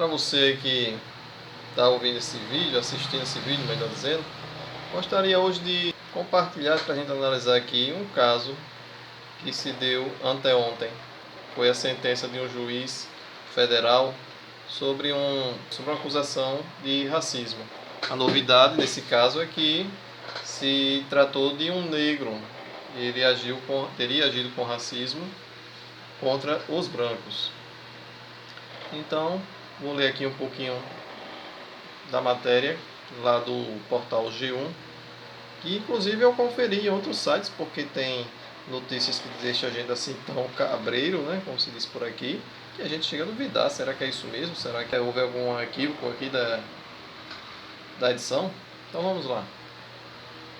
Para você que está ouvindo esse vídeo, assistindo esse vídeo, melhor dizendo, gostaria hoje de compartilhar para a gente analisar aqui um caso que se deu anteontem. Foi a sentença de um juiz federal sobre uma acusação de racismo. A novidade nesse caso é que se tratou de um negro. Ele teria agido com racismo contra os brancos. Então, vou ler aqui um pouquinho da matéria lá do portal G1, que inclusive eu conferi em outros sites, porque tem notícias que deixam a gente assim tão cabreiro, né, como se diz por aqui, que a gente chega a duvidar, será que é isso mesmo? Será que houve algum equívoco aqui da edição? Então vamos lá.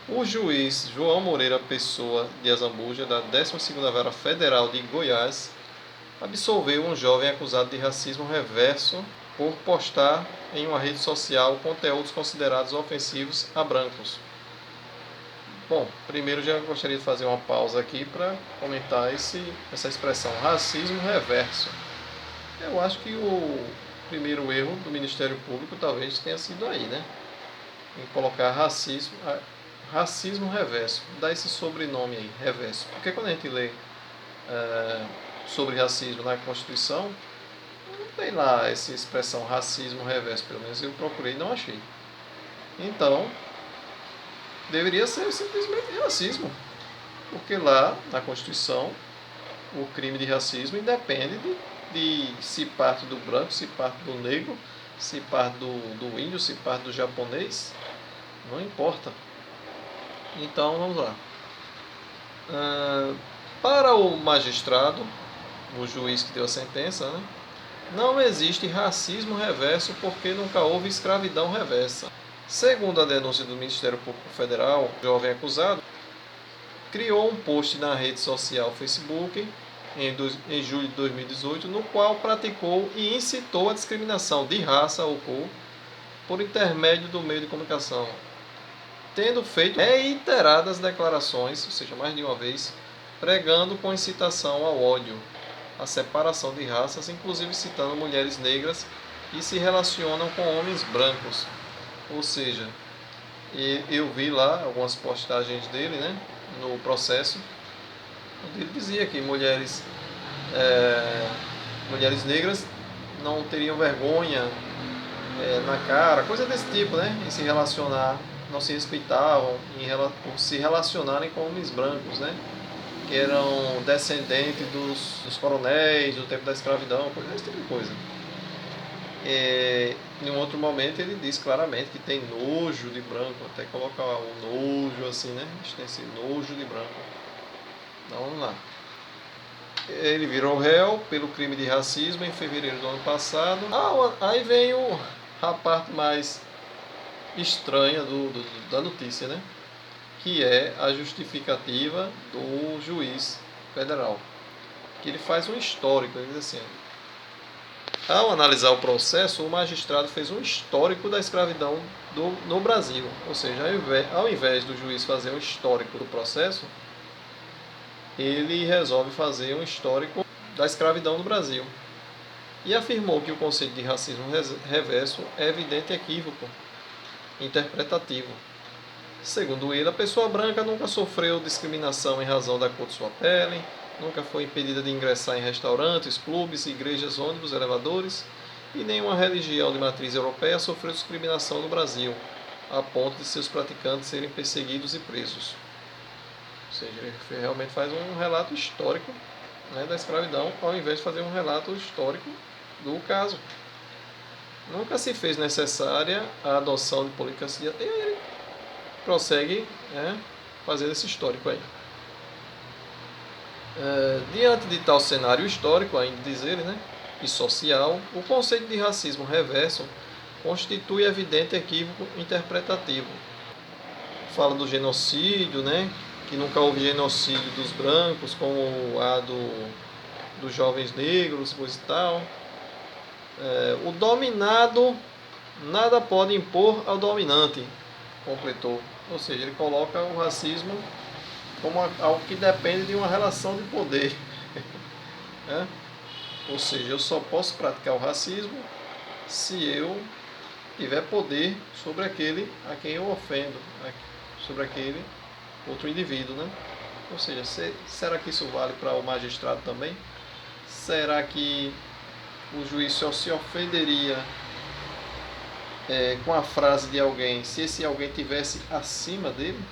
O juiz João Moreira Pessoa de Azambuja, da 12ª Vara Federal de Goiás, absolveu um jovem acusado de racismo reverso por postar em uma rede social conteúdos considerados ofensivos a brancos. Bom, primeiro já gostaria de fazer uma pausa aqui para comentar essa expressão, racismo reverso. Eu acho que o primeiro erro do Ministério Público talvez tenha sido aí, né? Em colocar racismo reverso, dá esse sobrenome aí, reverso. Porque quando a gente lê sobre racismo na Constituição, não tem lá essa expressão racismo reverso, pelo menos eu procurei e não achei. Então, deveria ser simplesmente racismo, porque lá na Constituição o crime de racismo independe de se parte do branco, se parte do negro, se parte do índio, se parte do japonês, não importa. Então vamos lá. Para o magistrado, o juiz que deu a sentença, né, não existe racismo reverso porque nunca houve escravidão reversa. Segundo a denúncia do Ministério Público Federal, o jovem acusado criou um post na rede social Facebook em julho de 2018, no qual praticou e incitou a discriminação de raça ou cor por intermédio do meio de comunicação, tendo feito reiteradas declarações, ou seja, mais de uma vez, pregando com incitação ao ódio, a separação de raças, inclusive citando mulheres negras que se relacionam com homens brancos. Ou seja, eu vi lá algumas postagens dele, né, no processo, onde ele dizia que mulheres negras não teriam vergonha na cara, coisa desse tipo, né, em se relacionar, não se respeitavam por se relacionarem com homens brancos, né, que eram descendentes dos coronéis do tempo da escravidão, esse tipo de coisa. Em um outro momento ele diz claramente que tem nojo de branco, até colocar o nojo assim, né, extensivo, nojo de branco. Então vamos lá. Ele virou réu pelo crime de racismo em fevereiro do ano passado. Aí vem a parte mais estranha da notícia, né? Que é a justificativa do juiz federal. Que ele faz um histórico, ele diz assim: ao analisar o processo, o magistrado fez um histórico da escravidão no Brasil. Ou seja, ao invés do juiz fazer um histórico do processo, ele resolve fazer um histórico da escravidão no Brasil. E afirmou que o conceito de racismo reverso é evidente equívoco interpretativo. Segundo ele, a pessoa branca nunca sofreu discriminação em razão da cor de sua pele, nunca foi impedida de ingressar em restaurantes, clubes, igrejas, ônibus, elevadores, e nenhuma religião de matriz europeia sofreu discriminação no Brasil, a ponto de seus praticantes serem perseguidos e presos. Ou seja, ele realmente faz um relato histórico, né, da escravidão, ao invés de fazer um relato histórico do caso. Nunca se fez necessária a adoção de políticas de ele prossegue, né, fazendo esse histórico aí. Diante de tal cenário histórico, ainda diz ele, né, e social, o conceito de racismo reverso constitui evidente equívoco interpretativo. Fala do genocídio, né, que nunca houve genocídio dos brancos, como a dos jovens negros, coisa e tal. O dominado nada pode impor ao dominante, completou. Ou seja, ele coloca o racismo como algo que depende de uma relação de poder. Ou seja, eu só posso praticar o racismo se eu tiver poder sobre aquele a quem eu ofendo, sobre aquele outro indivíduo, né? Ou seja, será que isso vale para o magistrado também? Será que o juiz só se ofenderia com a frase de alguém se esse alguém estivesse acima dele?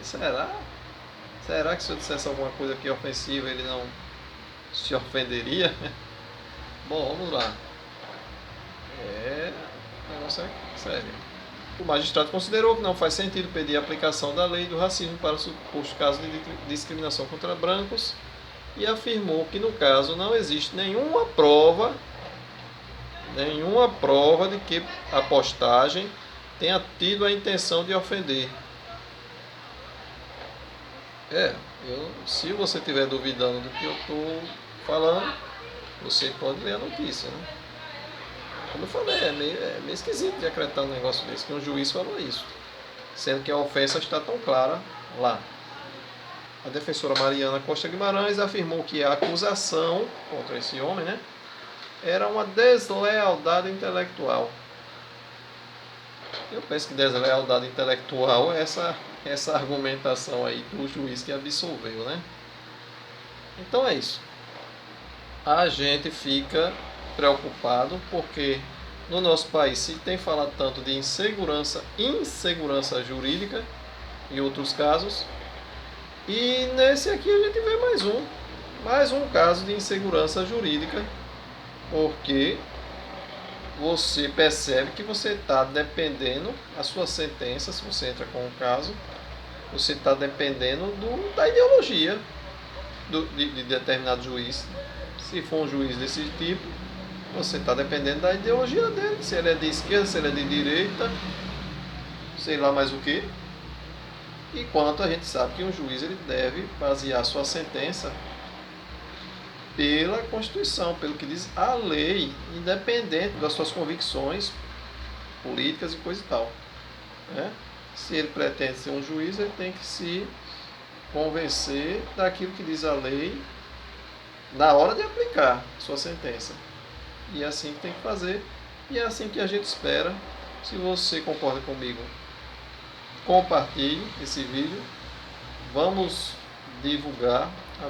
Será? Será que se eu dissesse alguma coisa que é ofensiva ele não se ofenderia? Bom, vamos lá. O negócio é sério. O magistrado considerou que não faz sentido pedir a aplicação da lei do racismo para o suposto caso de discriminação contra brancos e afirmou que no caso não existe nenhuma prova de que a postagem tenha tido a intenção de ofender. Se você estiver duvidando do que eu estou falando, você pode ler a notícia, né? Como eu falei, é meio esquisito de acreditar um negócio desse, que um juiz falou isso, sendo que a ofensa está tão clara lá. A defensora Mariana Costa Guimarães afirmou que a acusação contra esse homem, né, era uma deslealdade intelectual. Eu penso que deslealdade intelectual é essa argumentação aí do juiz que absolveu, né? Então é isso. A gente fica preocupado porque no nosso país se tem falado tanto de insegurança jurídica em outros casos, e nesse aqui a gente vê mais um caso de insegurança jurídica, porque você percebe que você está dependendo, a sua sentença, se você entra com um caso, você está dependendo da ideologia de determinado juiz. Se for um juiz desse tipo, você está dependendo da ideologia dele, se ele é de esquerda, se ele é de direita, sei lá mais o que. Enquanto a gente sabe que um juiz ele deve basear sua sentença pela Constituição, pelo que diz a lei, independente das suas convicções políticas e coisa e tal, né? Se ele pretende ser um juiz, ele tem que se convencer daquilo que diz a lei na hora de aplicar sua sentença. E é assim que tem que fazer, e é assim que a gente espera. Se você concorda comigo, compartilhe esse vídeo. Vamos divulgar a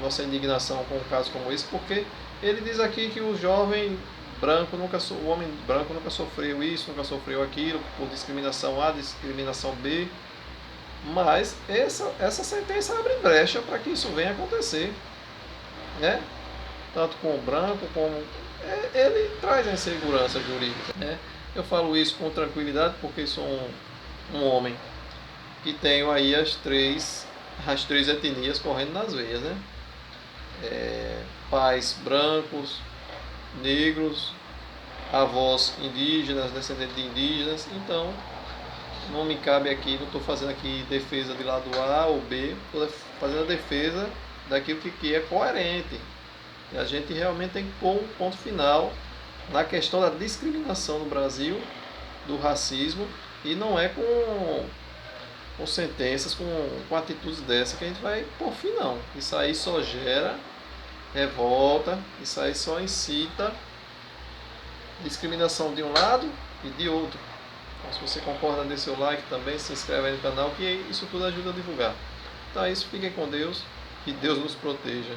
nossa indignação com um caso como esse, porque ele diz aqui que o homem branco nunca sofreu isso, nunca sofreu aquilo, por discriminação A, discriminação B. Mas essa sentença abre brecha para que isso venha a acontecer, né? Tanto com o branco como ele traz a insegurança jurídica, né? Eu falo isso com tranquilidade porque sou um homem que tenho aí as três etnias correndo nas veias, né? Pais brancos, negros, avós indígenas, descendentes de indígenas. Então não me cabe aqui, não estou fazendo aqui defesa de lado A ou B, estou fazendo a defesa daquilo que é coerente. E a gente realmente tem que pôr um ponto final na questão da discriminação no Brasil, do racismo, e não é com sentenças, com atitudes dessa que a gente vai pôr fim, não. Isso aí só gera revolta, isso aí só incita discriminação de um lado e de outro. Então, se você concorda, dê seu like também, se inscreve aí no canal, que isso tudo ajuda a divulgar. Então é isso, fiquem com Deus, que Deus nos proteja.